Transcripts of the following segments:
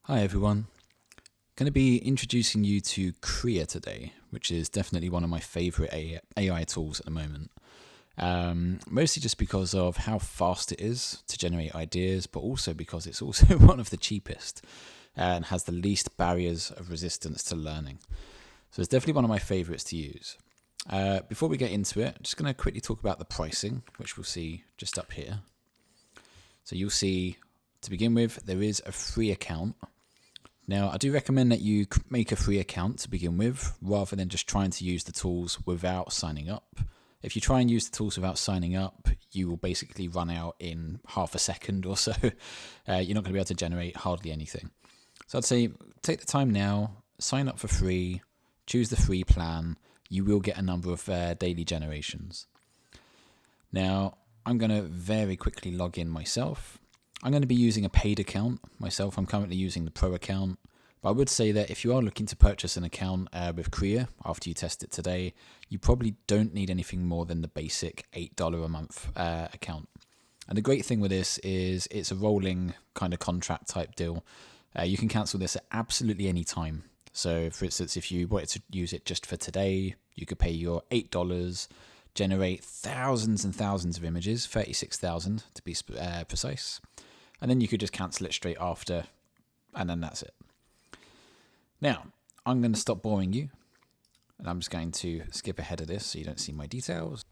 Hi everyone. Going to be introducing you to Krea today, which is definitely one of my favorite AI tools at the moment. Mostly just because of how fast it is to generate ideas, but also because it's also one of the cheapest and has the least barriers of resistance to learning. So it's definitely one of my favorites to use. Before we get into it, I'm just going to quickly talk about the pricing, which we'll see just up here. So you'll see, to begin with, there is a free account. Now, I do recommend that you make a free account to begin with, rather than just trying to use the tools without signing up. If you try and use the tools without signing up, you will basically run out in half a second or so. You're not going to be able to generate hardly anything. So I'd say take the time now, sign up for free, choose the free plan. You will get a number of daily generations. Now, I'm going to very quickly log in myself. I'm going to be using a paid account myself. I'm currently using the Pro account. But I would say that if you are looking to purchase an account with Krea after you test it today, you probably don't need anything more than the basic $8 a month account. And the great thing with this is it's a rolling kind of contract type deal. You can cancel this at absolutely any time. So for instance, if you wanted to use it just for today, you could pay your $8, generate thousands and thousands of images, 36,000 to be precise. And then you could just cancel it straight after, and then that's it. Now, I'm going to stop boring you, and I'm just going to skip ahead of this so you don't see my details.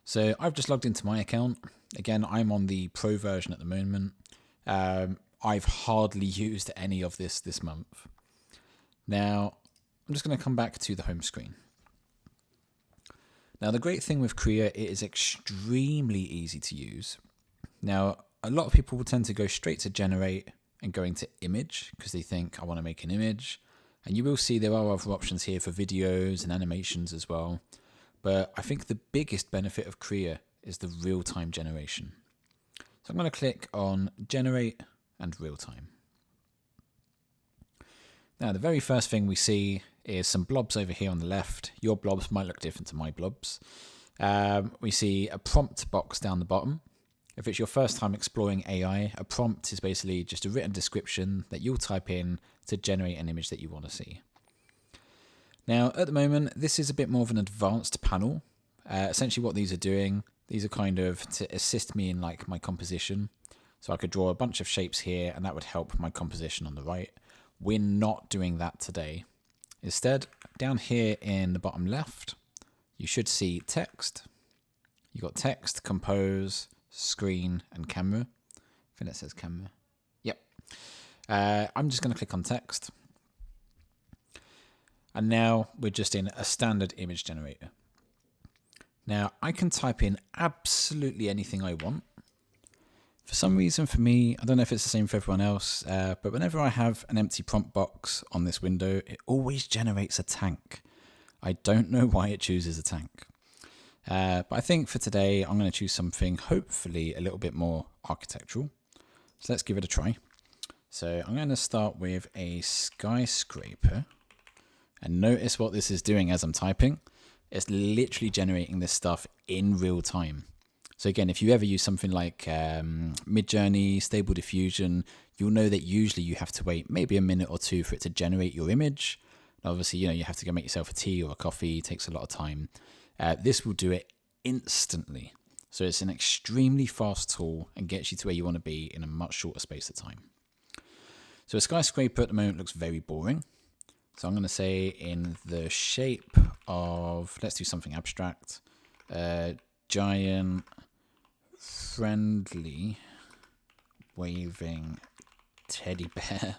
So I've just logged into my account. Again, I'm on the Pro version at the moment. I've hardly used any of this month. Now, I'm just going to come back to the home screen. Now, the great thing with Krea, it is extremely easy to use. Now, a lot of people will tend to go straight to generate and go into image because they think, I want to make an image. And you will see there are other options here for videos and animations as well. But I think the biggest benefit of Krea is the real-time generation. So I'm going to click on generate and real-time. Now, the very first thing we see is some blobs over here on the left. Your blobs might look different to my blobs. We see a prompt box down the bottom. If it's your first time exploring AI, a prompt is basically just a written description that you'll type in to generate an image that you want to see. Now, at the moment, this is a bit more of an advanced panel. Essentially what these are doing, these are kind of to assist me in like my composition. So I could draw a bunch of shapes here and that would help my composition on the right. We're not doing that today. Instead, down here in the bottom left, you should see text. You've got text, compose, screen, and camera. I think that says camera. Yep. I'm just going to click on text. And now we're just in a standard image generator. Now, I can type in absolutely anything I want. For some reason, for me, I don't know if it's the same for everyone else, but whenever I have an empty prompt box on this window, it always generates a tank. I don't know why it chooses a tank. But I think for today, I'm going to choose something hopefully a little bit more architectural. So let's give it a try. So I'm going to start with a skyscraper. And notice what this is doing as I'm typing. It's literally generating this stuff in real time. So again, if you ever use something like Midjourney, Stable Diffusion, you'll know that usually you have to wait maybe a minute or two for it to generate your image. And obviously, you have to go make yourself a tea or a coffee. It takes a lot of time. This will do it instantly. So it's an extremely fast tool and gets you to where you want to be in a much shorter space of time. So a skyscraper at the moment looks very boring. So I'm going to say in the shape of, let's do something abstract, giant, friendly, waving teddy bear,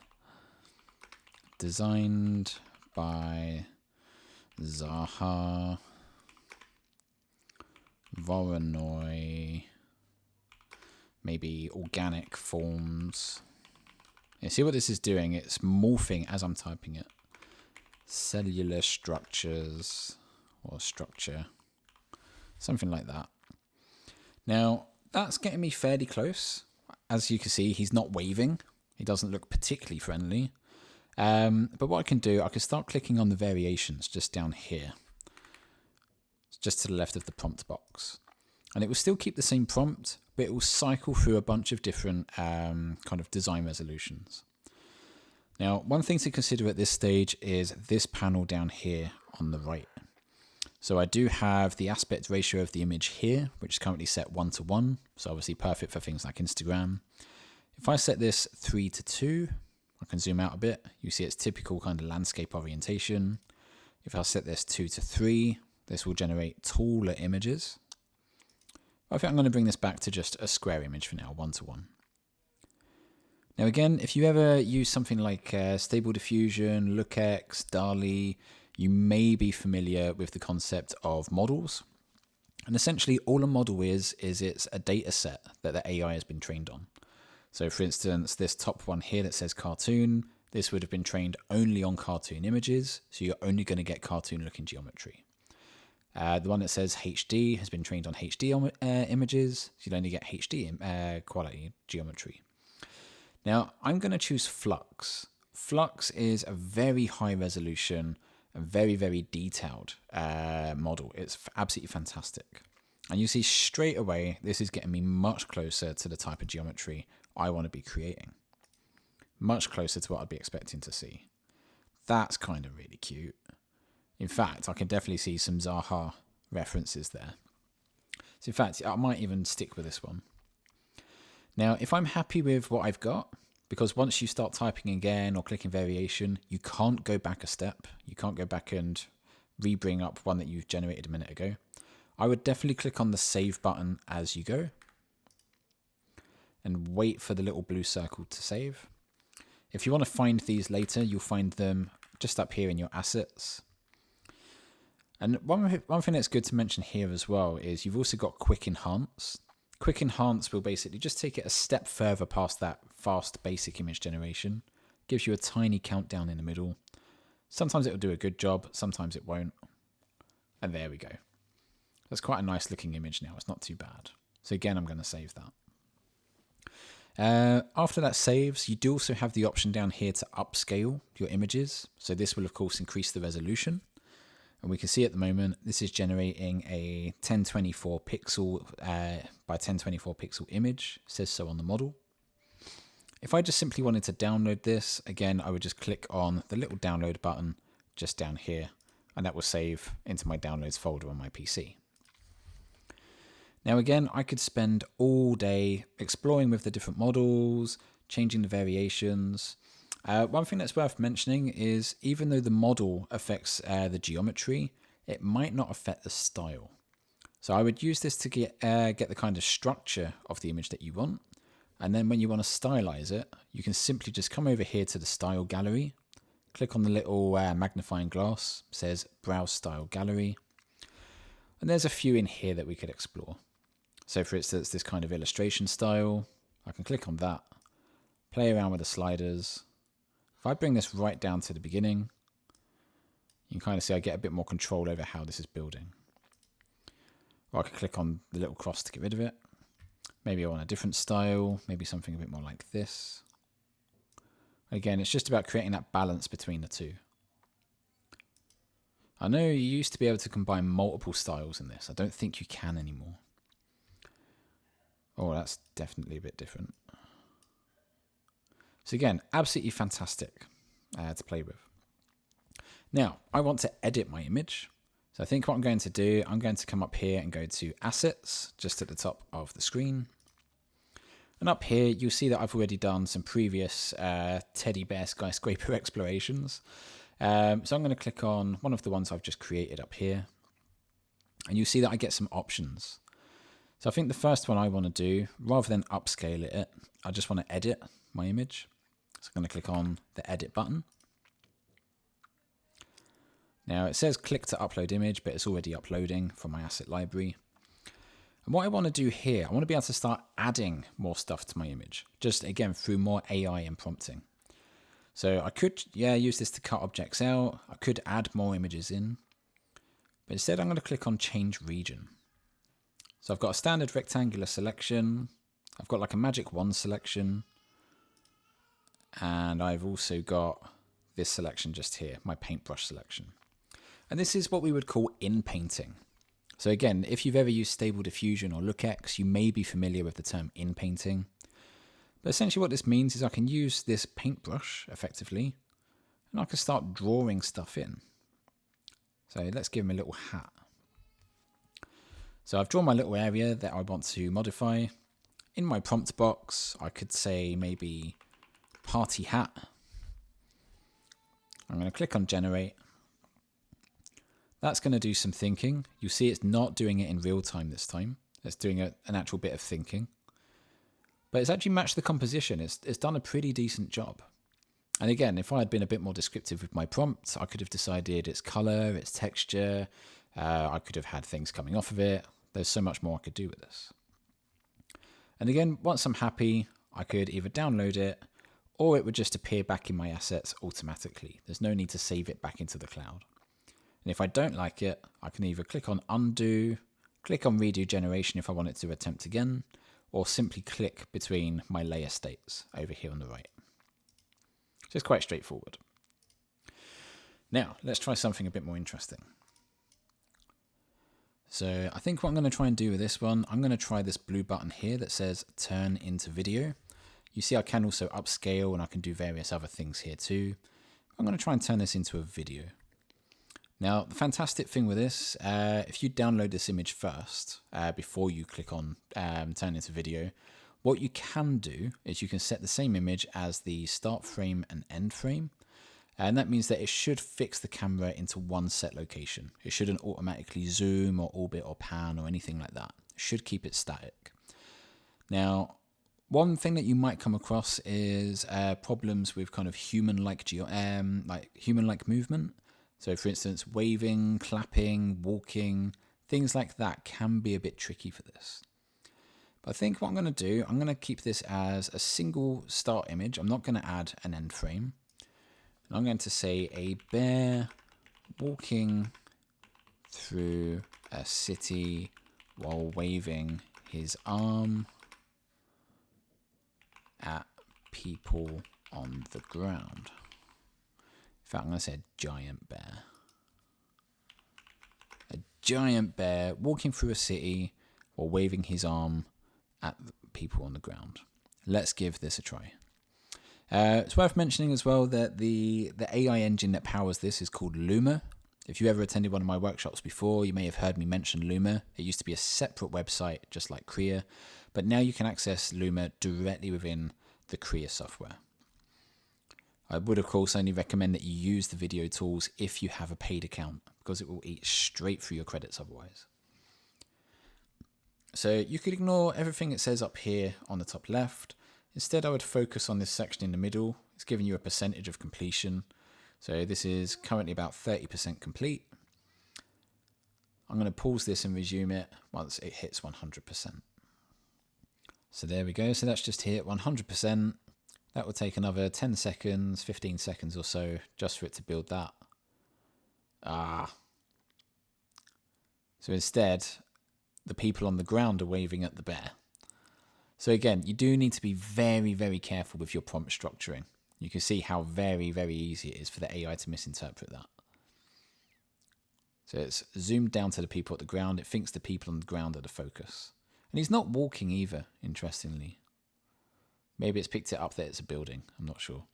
designed by Zaha Voronoi, maybe organic forms. Yeah, see what this is doing? It's morphing as I'm typing it. Cellular structures or structure, something like that. Now, that's getting me fairly close. As you can see, he's not waving. He doesn't look particularly friendly. But what I can do, I can start clicking on the variations just down here. Just to the left of the prompt box. And it will still keep the same prompt, but it will cycle through a bunch of different kind of design resolutions. Now, one thing to consider at this stage is this panel down here on the right. So I do have the aspect ratio of the image here, which is currently set 1:1. So obviously perfect for things like Instagram. If I set this 3:2, I can zoom out a bit. You see it's typical kind of landscape orientation. If I set this 2:3, this will generate taller images. I think I'm going to bring this back to just a square image for now, 1:1. Now again, if you ever use something like Stable Diffusion, LookX, DALL-E, you may be familiar with the concept of models. And essentially all a model is it's a data set that the AI has been trained on. So for instance, this top one here that says cartoon, this would have been trained only on cartoon images, so you're only going to get cartoon looking geometry. The one that says HD has been trained on HD images, so you'll only get HD quality geometry. Now I'm going to choose Flux. Flux is a very high resolution, a very, very detailed model. It's absolutely fantastic. And you see straight away, this is getting me much closer to the type of geometry I want to be creating. Much closer to what I'd be expecting to see. That's kind of really cute. In fact, I can definitely see some Zaha references there. So in fact, I might even stick with this one. Now, if I'm happy with what I've got, because once you start typing again or clicking variation, you can't go back a step. You can't go back and re-bring up one that you've generated a minute ago. I would definitely click on the save button as you go and wait for the little blue circle to save. If you want to find these later, you'll find them just up here in your assets. And one thing that's good to mention here as well is you've also got Quick Enhance. Quick Enhance will basically just take it a step further past that fast basic image generation. Gives you a tiny countdown in the middle. Sometimes it will do a good job, sometimes it won't. And there we go. That's quite a nice looking image now, it's not too bad. So again, I'm going to save that. After that saves, you do also have the option down here to upscale your images. So this will of course increase the resolution. And we can see at the moment, this is generating a 1024 pixel by 1024 pixel image. It says so on the model. If I just simply wanted to download this, again, I would just click on the little download button just down here, and that will save into my downloads folder on my PC. Now again, I could spend all day exploring with the different models, changing the variations. One thing that's worth mentioning is even though the model affects the geometry, it might not affect the style. So I would use this to get the kind of structure of the image that you want. And then when you want to stylize it, you can simply just come over here to the style gallery, click on the little magnifying glass, says browse style gallery. And there's a few in here that we could explore. So for instance, this kind of illustration style, I can click on that, play around with the sliders. If I bring this right down to the beginning, you can kind of see I get a bit more control over how this is building. Or I can click on the little cross to get rid of it. Maybe I want a different style, maybe something a bit more like this. Again, it's just about creating that balance between the two. I know you used to be able to combine multiple styles in this. I don't think you can anymore. Oh, that's definitely a bit different. So again, absolutely fantastic to play with. Now, I want to edit my image. So I think what I'm going to do, I'm going to come up here and go to Assets, just at the top of the screen. And up here, you'll see that I've already done some previous teddy bear skyscraper explorations. So I'm going to click on one of the ones I've just created up here. And you'll see that I get some options. So I think the first one I want to do, rather than upscale it, I just want to edit my image. So I'm going to click on the edit button. Now it says click to upload image, but it's already uploading from my asset library. And what I want to do here, I want to be able to start adding more stuff to my image, just again through more AI and prompting. So I could, use this to cut objects out. I could add more images in, but instead I'm going to click on change region. So I've got a standard rectangular selection. I've got like a magic wand selection. And I've also got this selection just here, my paintbrush selection. And this is what we would call in-painting. So again, if you've ever used Stable Diffusion or LookX, you may be familiar with the term in-painting. But essentially what this means is I can use this paintbrush effectively, and I can start drawing stuff in. So let's give him a little hat. So I've drawn my little area that I want to modify. In my prompt box, I could say maybe party hat. I'm going to click on generate. That's going to do some thinking. You see it's not doing it in real time this time. It's doing an actual bit of thinking. But it's actually matched the composition. It's done a pretty decent job. And again, if I had been a bit more descriptive with my prompt, I could have decided its color, its texture. I could have had things coming off of it. There's so much more I could do with this. And again, once I'm happy, I could either download it or it would just appear back in my assets automatically. There's no need to save it back into the cloud. And if I don't like it, I can either click on undo, click on redo generation if I want it to attempt again, or simply click between my layer states over here on the right. Just quite straightforward. Now, let's try something a bit more interesting. So I think what I'm going to try and do with this one, I'm going to try this blue button here that says turn into video. You see I can also upscale and I can do various other things here too. I'm going to try and turn this into a video. Now, the fantastic thing with this, if you download this image first, before you click on turn into video, what you can do is you can set the same image as the start frame and end frame. And that means that it should fix the camera into one set location. It shouldn't automatically zoom or orbit or pan or anything like that. It should keep it static. Now, one thing that you might come across is problems with kind of human-like movement. So for instance, waving, clapping, walking, things like that can be a bit tricky for this. But I think what I'm going to do, I'm going to keep this as a single start image. I'm not going to add an end frame. I'm going to say a bear walking through a city while waving his arm at people on the ground. In fact, I'm going to say a giant bear. A giant bear walking through a city while waving his arm at people on the ground. Let's give this a try. It's worth mentioning as well that the AI engine that powers this is called Luma. If you ever attended one of my workshops before, you may have heard me mention Luma. It used to be a separate website, just like Krea, but now you can access Luma directly within the Krea software. I would, of course, only recommend that you use the video tools if you have a paid account, because it will eat straight through your credits otherwise. So you could ignore everything it says up here on the top left. Instead, I would focus on this section in the middle. It's giving you a percentage of completion. So this is currently about 30% complete. I'm going to pause this and resume it once it hits 100%. So there we go. So that's just hit 100%. That will take another 10 seconds, 15 seconds or so just for it to build that. So instead, the people on the ground are waving at the bear. So again, you do need to be very, very careful with your prompt structuring. You can see how very, very easy it is for the AI to misinterpret that. So it's zoomed down to the people at the ground. It thinks the people on the ground are the focus. And he's not walking either, interestingly. Maybe it's picked it up that it's a building. I'm not sure.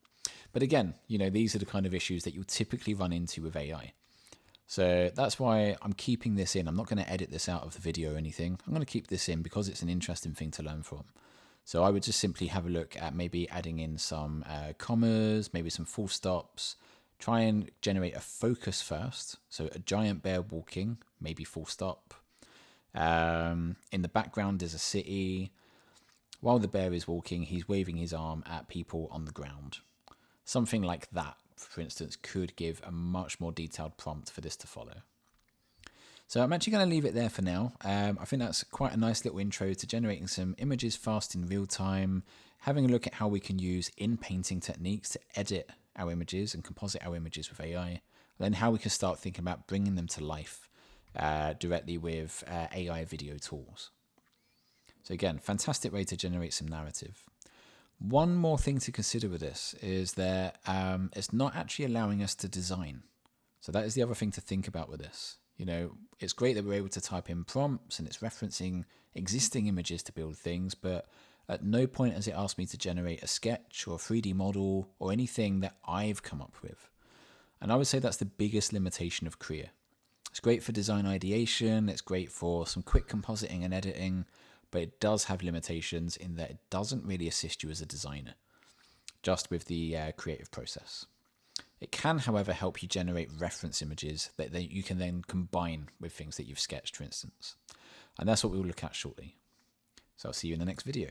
But again, you know, these are the kind of issues that you'll typically run into with AI. So that's why I'm keeping this in. I'm not going to edit this out of the video or anything. I'm going to keep this in because it's an interesting thing to learn from. So I would just simply have a look at maybe adding in some commas, maybe some full stops. Try and generate a focus first. So a giant bear walking, maybe full stop. In the background is a city. While the bear is walking, he's waving his arm at people on the ground. Something like that, for instance, could give a much more detailed prompt for this to follow. So I'm actually going to leave it there for now. I think that's quite a nice little intro to generating some images fast in real time, having a look at how we can use in-painting techniques to edit our images and composite our images with AI, and then how we can start thinking about bringing them to life directly with AI video tools. So again, fantastic way to generate some narrative. One more thing to consider with this is that it's not actually allowing us to design. So that is the other thing to think about with this. You know, it's great that we're able to type in prompts and it's referencing existing images to build things, but At no point has it asked me to generate a sketch or a 3D model or anything that I've come up with. And I would say that's the biggest limitation of Krea. It's great for design ideation, it's great for some quick compositing and editing, but it does have limitations in that it doesn't really assist you as a designer, just with the creative process. It can, however, help you generate reference images that you can then combine with things that you've sketched, for instance. And that's what we'll look at shortly. So I'll see you in the next video.